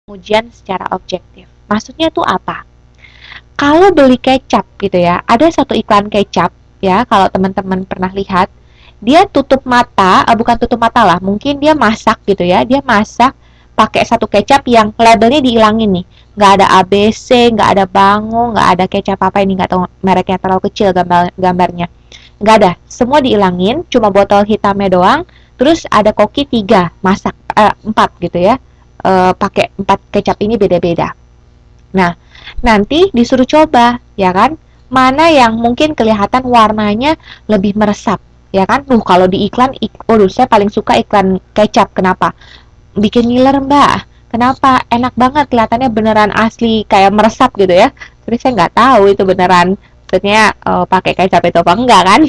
Ujian secara objektif. Maksudnya tuh apa? Kalau beli kecap gitu ya, ada satu iklan kecap ya, kalau teman-teman pernah lihat, dia tutup mata, bukan tutup mata lah, mungkin dia masak gitu ya, dia masak pakai satu kecap yang labelnya dihilangin nih, nggak ada ABC, nggak ada bango, nggak ada kecap apa ini, nggak tahu mereknya terlalu kecil gambarnya, nggak ada, semua dihilangin, cuma botol hitamnya doang, terus ada koki 3 masak, 4 gitu ya, pakai 4 kecap ini beda-beda. Nah, nanti disuruh coba, ya kan? Mana yang mungkin kelihatan warnanya lebih meresap, ya kan? Kalau di iklan, waduh, saya paling suka iklan kecap. Kenapa? Bikin ngiler, Mbak. Kenapa? Enak banget, kelihatannya beneran asli, kayak meresap gitu ya. Tapi saya nggak tahu itu beneran, maksudnya pakai kecap itu apa enggak kan?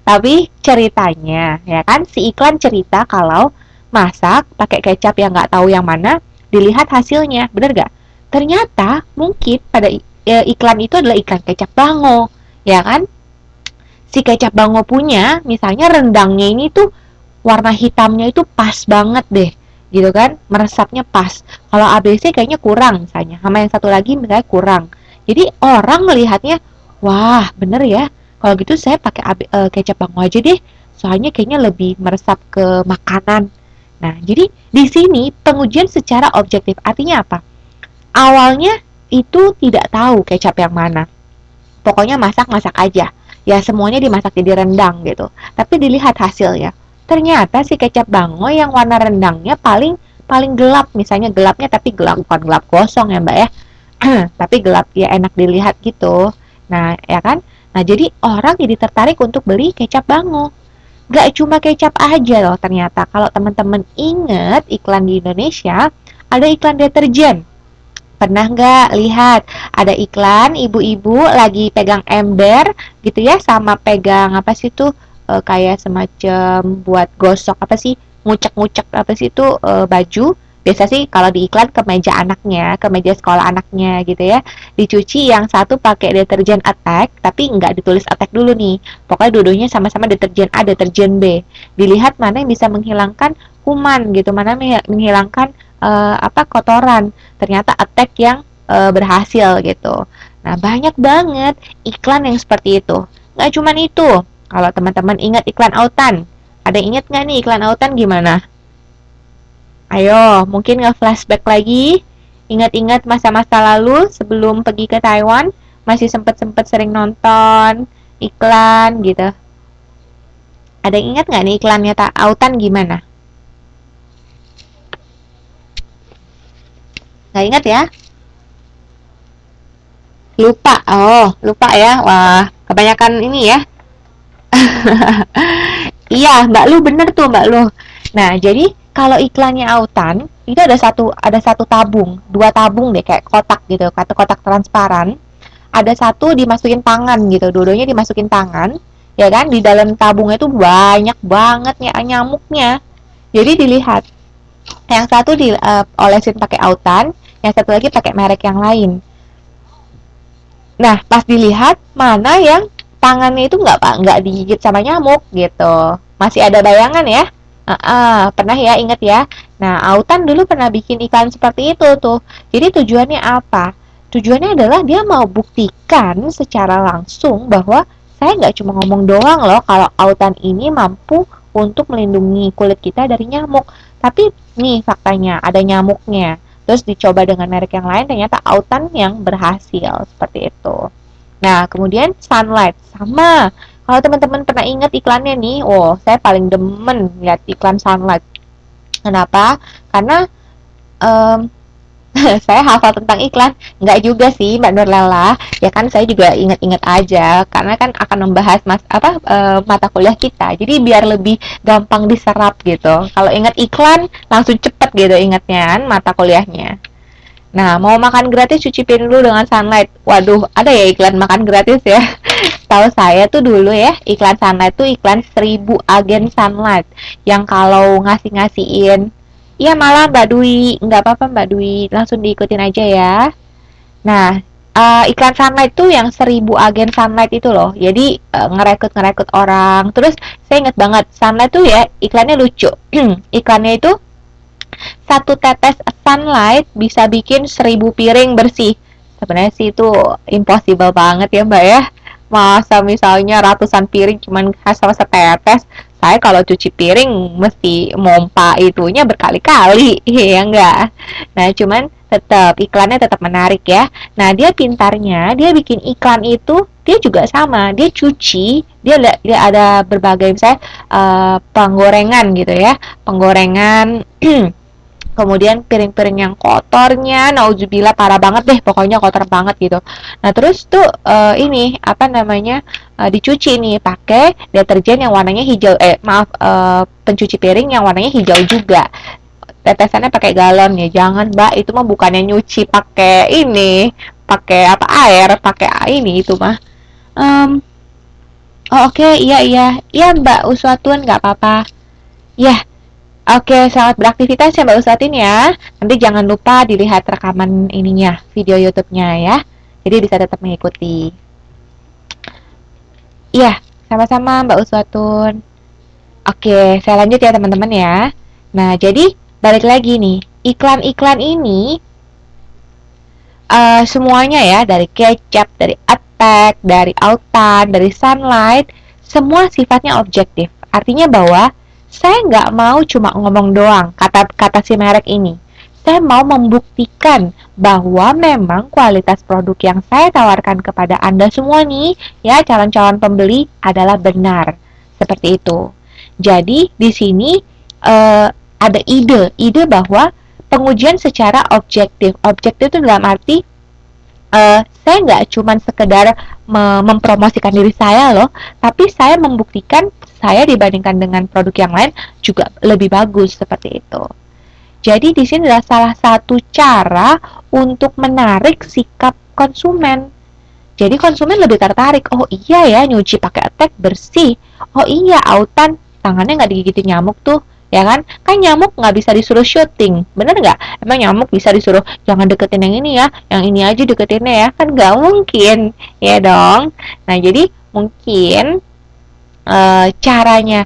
Tapi ceritanya, ya kan? Si iklan cerita kalau masak pakai kecap yang nggak tahu yang mana, dilihat hasilnya, bener gak? Ternyata mungkin pada iklan itu adalah iklan kecap bango, ya kan? Si kecap bango punya, misalnya rendangnya ini tuh warna hitamnya itu pas banget deh, gitu kan? Meresapnya pas. Kalau ABC kayaknya kurang misalnya, sama yang satu lagi misalnya kurang. Jadi orang melihatnya, wah bener ya. Kalau gitu saya pakai kecap bango aja deh, soalnya kayaknya lebih meresap ke makanan. Nah, jadi di sini pengujian secara objektif artinya apa? Awalnya itu tidak tahu kecap yang mana. Pokoknya masak-masak aja. Ya semuanya dimasak jadi rendang gitu. Tapi dilihat hasilnya. Ternyata si kecap bango yang warna rendangnya paling paling gelap, misalnya gelapnya tapi gelap bukan gelap gosong ya Mbak ya. Tapi gelap ya enak dilihat gitu. Nah, ya kan? Nah, jadi orang jadi tertarik untuk beli kecap bango. Gak cuma kecap aja loh ternyata. Kalau teman-teman inget iklan di Indonesia, ada iklan deterjen. Pernah nggak lihat ada iklan ibu-ibu lagi pegang ember gitu ya, sama pegang apa sih tuh, kayak semacam buat gosok apa sih, ngucek-ngucek apa sih itu, baju. Biasa sih kalau di iklan ke meja anaknya, ke meja sekolah anaknya gitu ya. Dicuci yang satu pakai deterjen Attack, tapi nggak ditulis Attack dulu nih. Pokoknya dua-duanya sama-sama deterjen A, deterjen B. Dilihat mana yang bisa menghilangkan kuman gitu, mana menghilangkan apa kotoran. Ternyata Attack yang berhasil gitu. Nah, banyak banget iklan yang seperti itu. Nggak cuman itu. Kalau teman-teman ingat iklan autan, ada ingat nggak nih iklan autan gimana? Ayo, mungkin nge-flashback lagi, ingat-ingat masa-masa lalu sebelum pergi ke Taiwan, masih sempet-sempet sering nonton iklan gitu. Ada yang ingat nggak nih iklannya autan gimana? Nggak ingat ya? Lupa. Oh, lupa ya. Wah, kebanyakan ini ya. Iya, Mbak Lu bener tuh Mbak Lu. Nah, jadi kalau iklannya autan itu ada satu tabung, dua tabung deh kayak kotak gitu, kata kotak transparan. Ada satu dimasukin tangan gitu, dua-duanya dimasukin tangan, ya kan? Di dalam tabungnya itu banyak banget ya nyamuknya. Jadi dilihat, yang satu diolesin pakai autan, yang satu lagi pakai merek yang lain. Nah, pas dilihat mana yang tangannya itu nggak digigit sama nyamuk gitu. Masih ada bayangan ya? Pernah ya, inget ya. Nah, Autan dulu pernah bikin iklan seperti itu tuh. Jadi tujuannya apa? Tujuannya adalah dia mau buktikan secara langsung bahwa saya nggak cuma ngomong doang loh kalau Autan ini mampu untuk melindungi kulit kita dari nyamuk. Tapi nih faktanya ada nyamuknya. Terus dicoba dengan merek yang lain, ternyata Autan yang berhasil seperti itu. Nah, kemudian Sunlight sama. Kalau teman-teman pernah ingat iklannya nih, oh saya paling demen lihat iklan Sunlight. Kenapa? Karena um, saya hafal tentang iklan, nggak juga sih Mbak Nurlela, ya kan saya juga ingat-ingat aja, karena kan akan membahas mata kuliah kita, jadi biar lebih gampang diserap gitu. Kalau ingat iklan langsung cepet gitu ingatnya kan mata kuliahnya. Nah, mau makan gratis cicipin dulu dengan Sunlight. Waduh, ada ya iklan makan gratis ya. Tahu saya tuh dulu ya, iklan Sunlight tuh iklan 1000 agen Sunlight. Yang kalau ngasih-ngasihin, iya malah Mbak Dwi, nggak apa-apa Mbak Dwi, langsung diikutin aja ya. Nah, iklan Sunlight tuh yang 1000 agen Sunlight itu loh. Jadi ngerekrut-ngerekrut orang. Terus saya inget banget, Sunlight tuh ya iklannya lucu. Iklannya itu Satu tetes sunlight bisa bikin 1.000 piring bersih. Sebenarnya sih itu impossible banget ya Mbak ya. Masa misalnya ratusan piring cuman hasil setetes. Saya kalau cuci piring mesti mompa itunya berkali-kali, ya enggak? Nah, cuman tetap iklannya tetap menarik ya. Nah, dia pintarnya, dia bikin iklan itu dia juga sama, dia cuci, dia ada berbagai misalnya penggorengan gitu ya, penggorengan kemudian piring-piring yang kotornya nauzubillah parah banget deh, pokoknya kotor banget gitu. Nah terus tuh ini apa namanya, dicuci nih pakai deterjen yang warnanya hijau, pencuci piring yang warnanya hijau juga. Tetesannya pakai galon ya, jangan Mbak, itu mah bukannya nyuci pakai ini, pakai apa, air, pakai ini itu mah. um, oh, oke, iya iya iya Mbak Uswatun, nggak apa-apa ya. Oke, selamat beraktivitas ya Mbak Ustatin ya. Nanti jangan lupa dilihat rekaman ininya, video YouTube-nya ya. Jadi bisa tetap mengikuti. Iya, sama-sama Mbak Uswatun. Oke, saya lanjut ya teman-teman ya. Nah, jadi balik lagi nih. Iklan-iklan ini semuanya ya, dari kecap, dari attack, dari autan, dari sunlight, semua sifatnya objektif. Artinya bahwa saya nggak mau cuma ngomong doang kata-kata si merek ini. Saya mau membuktikan bahwa memang kualitas produk yang saya tawarkan kepada Anda semua nih, ya calon-calon pembeli adalah benar. Seperti itu. Jadi di sini ada ide bahwa pengujian secara objektif. Objektif itu dalam arti saya nggak cuma sekedar mempromosikan diri saya loh, tapi saya membuktikan saya dibandingkan dengan produk yang lain juga lebih bagus seperti itu. Jadi di sini adalah salah satu cara untuk menarik sikap konsumen. Jadi konsumen lebih tertarik, oh iya ya nyuci pakai attack bersih, oh iya autan tangannya nggak digigitin nyamuk tuh, ya kan? Kan nyamuk nggak bisa disuruh syuting, bener nggak? Emang nyamuk bisa disuruh jangan deketin yang ini ya, yang ini aja deketinnya ya, kan nggak mungkin, ya dong. Nah jadi mungkin caranya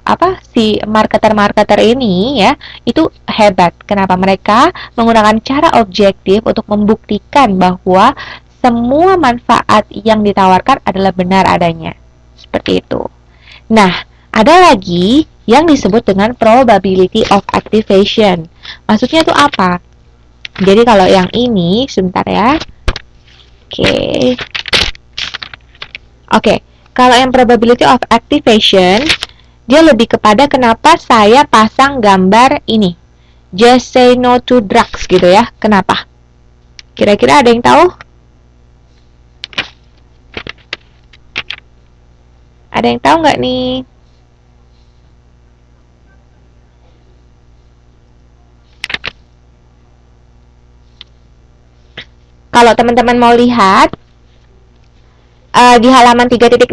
apa si marketer-marketer ini ya itu hebat. Kenapa mereka menggunakan cara objektif untuk membuktikan bahwa semua manfaat yang ditawarkan adalah benar adanya. Seperti itu. Nah, ada lagi yang disebut dengan probability of activation. Maksudnya itu apa? Jadi kalau yang ini, sebentar ya. Oke. Oke, kalau yang probability of activation, dia lebih kepada kenapa saya pasang gambar ini. Just say no to drugs gitu ya. Kenapa? Kira-kira ada yang tahu? Ada yang tahu nggak nih? Kalau teman-teman mau lihat di halaman 3.6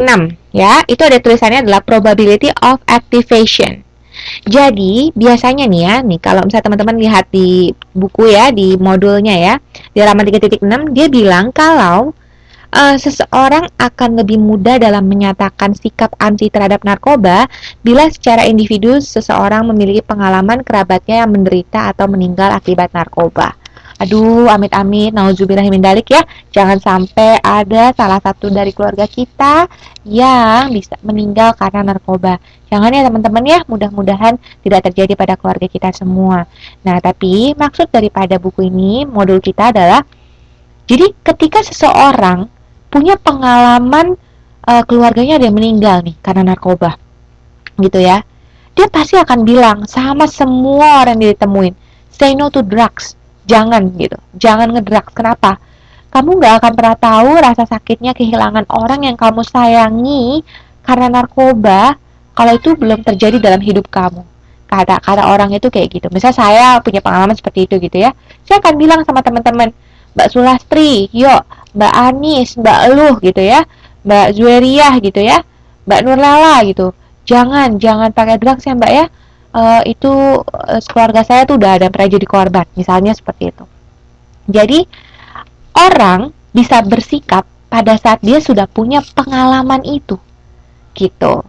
ya, itu ada tulisannya adalah probability of activation. Jadi biasanya nih ya, nih kalau misalnya teman-teman lihat di buku ya, di modulnya ya, di halaman 3.6 dia bilang kalau seseorang akan lebih mudah dalam menyatakan sikap anti terhadap narkoba bila secara individu seseorang memiliki pengalaman kerabatnya yang menderita atau meninggal akibat narkoba. Aduh, amit-amit, nauzubillahimindzalik ya. Jangan sampai ada salah satu dari keluarga kita yang bisa meninggal karena narkoba. Jangan ya teman-teman ya, mudah-mudahan tidak terjadi pada keluarga kita semua. Nah, tapi maksud daripada buku ini, modul kita adalah jadi ketika seseorang punya pengalaman keluarganya ada yang meninggal nih karena narkoba, gitu ya, dia pasti akan bilang sama semua orang yang ditemuin, say no to drugs, jangan gitu, jangan ngedrugs. Kenapa? Kamu nggak akan pernah tahu rasa sakitnya kehilangan orang yang kamu sayangi karena narkoba kalau itu belum terjadi dalam hidup kamu. Kata orang itu kayak gitu. Misalnya saya punya pengalaman seperti itu gitu ya, saya akan bilang sama teman-teman, Mbak Sulastri, yuk, Mbak Anis, Mbak Eluh gitu ya, Mbak Zueriah gitu ya, Mbak Nurlala gitu. Jangan pakai drugs ya Mbak ya. Itu keluarga saya tuh udah ada yang pernah jadi korban, misalnya seperti itu. Jadi orang bisa bersikap pada saat dia sudah punya pengalaman itu, gitu.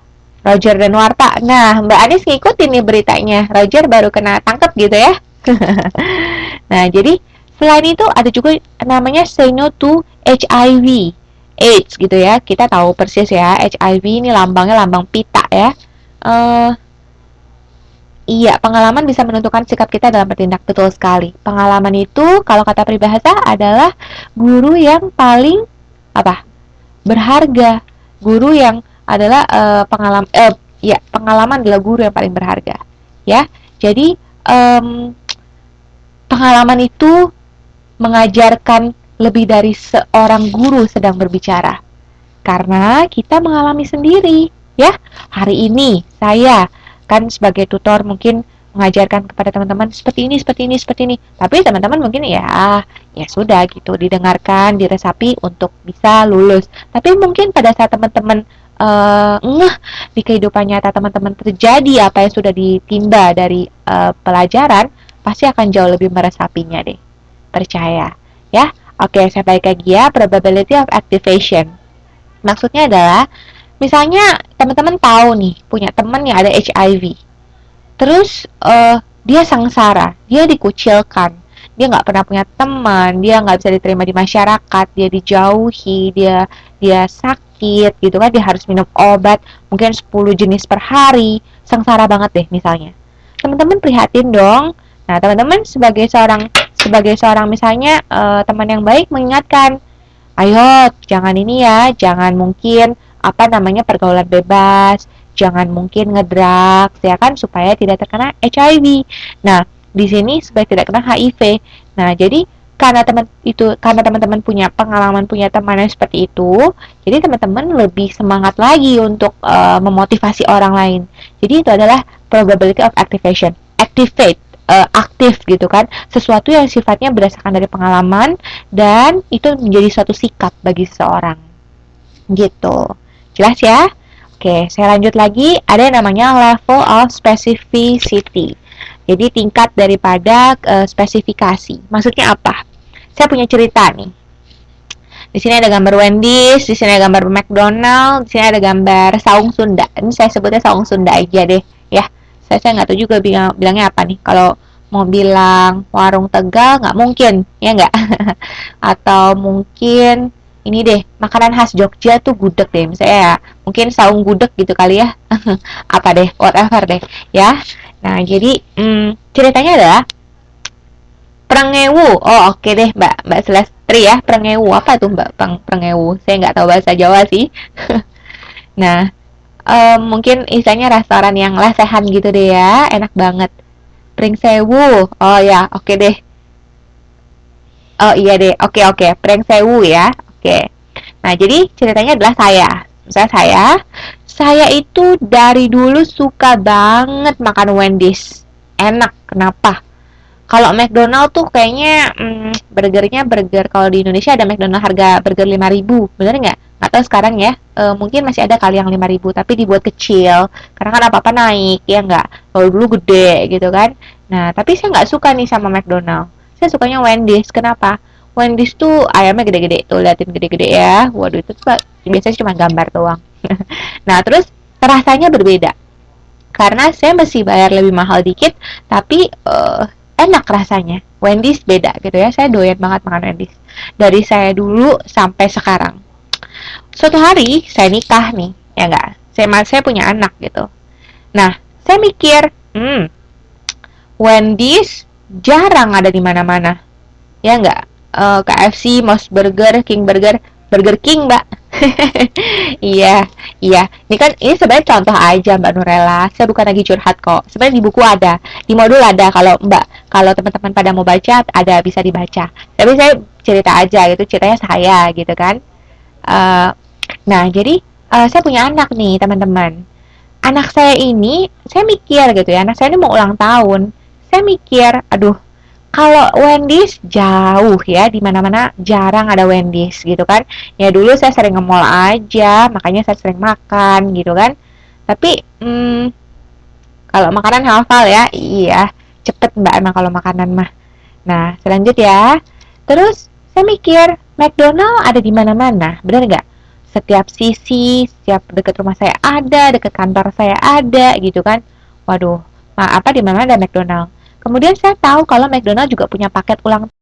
Roger dan Warta. Nah, Mbak Anis ngikutin nih beritanya. Roger baru kena tangkap gitu ya. Nah, jadi selain itu ada juga namanya say no to HIV, AIDS gitu ya. Kita tahu persis ya, HIV ini lambangnya lambang pita ya. Eh, iya, pengalaman bisa menentukan sikap kita dalam bertindak, betul sekali. Pengalaman itu kalau kata peribahasa adalah guru yang paling apa? Berharga. Guru yang adalah pengalaman adalah guru yang paling berharga. Ya. Jadi pengalaman itu mengajarkan lebih dari seorang guru sedang berbicara. Karena kita mengalami sendiri, ya. Hari ini saya kan sebagai tutor mungkin mengajarkan kepada teman-teman seperti ini, seperti ini, seperti ini. Tapi teman-teman mungkin ya sudah gitu, didengarkan, diresapi untuk bisa lulus. Tapi mungkin pada saat teman-teman ngeh di kehidupan nyata teman-teman terjadi apa yang sudah ditimba dari pelajaran, pasti akan jauh lebih meresapinya deh. Percaya, ya. Oke, saya balik lagi ya, probability of activation. Maksudnya adalah, misalnya teman-teman tahu nih, punya teman yang ada HIV. Terus dia sengsara, dia dikucilkan, dia nggak pernah punya teman, dia nggak bisa diterima di masyarakat, dia dijauhi, dia sakit gitu kan, dia harus minum obat mungkin 10 jenis per hari, sengsara banget deh misalnya. Teman-teman prihatin dong. Nah, teman-teman sebagai seorang misalnya teman yang baik mengingatkan, ayo jangan ini ya, jangan mungkin apa namanya pergaulan bebas, jangan mungkin ngedrugs ya kan supaya tidak terkena HIV. Nah, di sini supaya tidak kena HIV. Nah, jadi karena teman-teman punya pengalaman punya teman yang seperti itu, jadi teman-teman lebih semangat lagi untuk memotivasi orang lain. Jadi itu adalah probability of activation. Aktif gitu kan, sesuatu yang sifatnya berdasarkan dari pengalaman dan itu menjadi suatu sikap bagi seseorang gitu. Jelas ya? Oke, saya lanjut lagi. Ada yang namanya level of specificity. Jadi tingkat daripada spesifikasi. Maksudnya apa? Saya punya cerita nih. Di sini ada gambar Wendy's, di sini ada gambar McDonald, di sini ada gambar saung Sunda. Ini saya sebutnya saung Sunda aja deh, ya. Saya nggak tahu juga bilangnya apa nih. Kalau mau bilang warung Tegal nggak mungkin, ya nggak? Atau mungkin ini deh, makanan khas Jogja tuh gudeg deh, misalnya ya, mungkin saung gudeg gitu kali ya. Apa deh, whatever deh, ya. Nah, jadi ceritanya adalah Prengewu. Oh, oke deh, Mbak Celestri ya. Prengewu apa tuh Mbak Prengewu? Saya nggak tahu bahasa Jawa sih. Nah, mungkin istilahnya restoran yang lesehan gitu deh ya, enak banget. Pringsewu. Oh ya, oke deh. Oh iya deh, oke, Pringsewu ya. Oke. Nah, jadi ceritanya adalah Misalnya saya itu dari dulu suka banget makan Wendy's. Enak, kenapa? Kalau McDonald tuh kayaknya burgernya burger kalau di Indonesia ada McDonald harga burger 5.000, bener nggak? Nggak tahu sekarang ya. Mungkin masih ada kali yang 5.000 tapi dibuat kecil karena kan apa-apa naik ya nggak. Kalau dulu gede gitu kan. Nah, tapi saya nggak suka nih sama McDonald. Saya sukanya Wendy's. Kenapa? Wendy's tuh ayamnya gede-gede tuh, liatin gede-gede ya. Waduh, itu tuh biasanya cuma gambar doang. Nah, terus rasanya berbeda karena saya mesti bayar lebih mahal dikit tapi enak rasanya. Wendy's beda gitu ya, saya doyan banget makan Wendy's dari saya dulu sampai sekarang. Suatu hari saya nikah nih, ya enggak, saya punya anak gitu. Nah, saya mikir Wendy's jarang ada di mana-mana, ya enggak. KFC, Mos Burger, King Burger, Burger King mbak. Iya, iya. Ini sebenarnya contoh aja Mbak Nurella. Saya bukan lagi curhat kok. Sebenarnya di buku ada, di modul ada. Kalau teman-teman pada mau baca, ada bisa dibaca. Tapi saya cerita aja gitu, ceritanya saya gitu kan. Uh, nah, jadi saya punya anak nih teman-teman. Anak saya ini, saya mikir gitu ya. Anak saya ini mau ulang tahun. Saya mikir, aduh, kalau Wendy's jauh ya, di mana-mana jarang ada Wendy's gitu kan. Ya dulu saya sering nge-mall aja, makanya saya sering makan gitu kan. Tapi kalau makanan hafal ya, iya, cepet mbak emang kalau makanan mah. Nah, selanjut ya. Terus saya mikir, McDonald ada di mana-mana, benar nggak? setiap sisi, setiap dekat rumah saya ada, dekat kantor saya ada gitu kan. Waduh, di mana ada McDonald. Kemudian saya tahu kalau McDonald juga punya paket ulang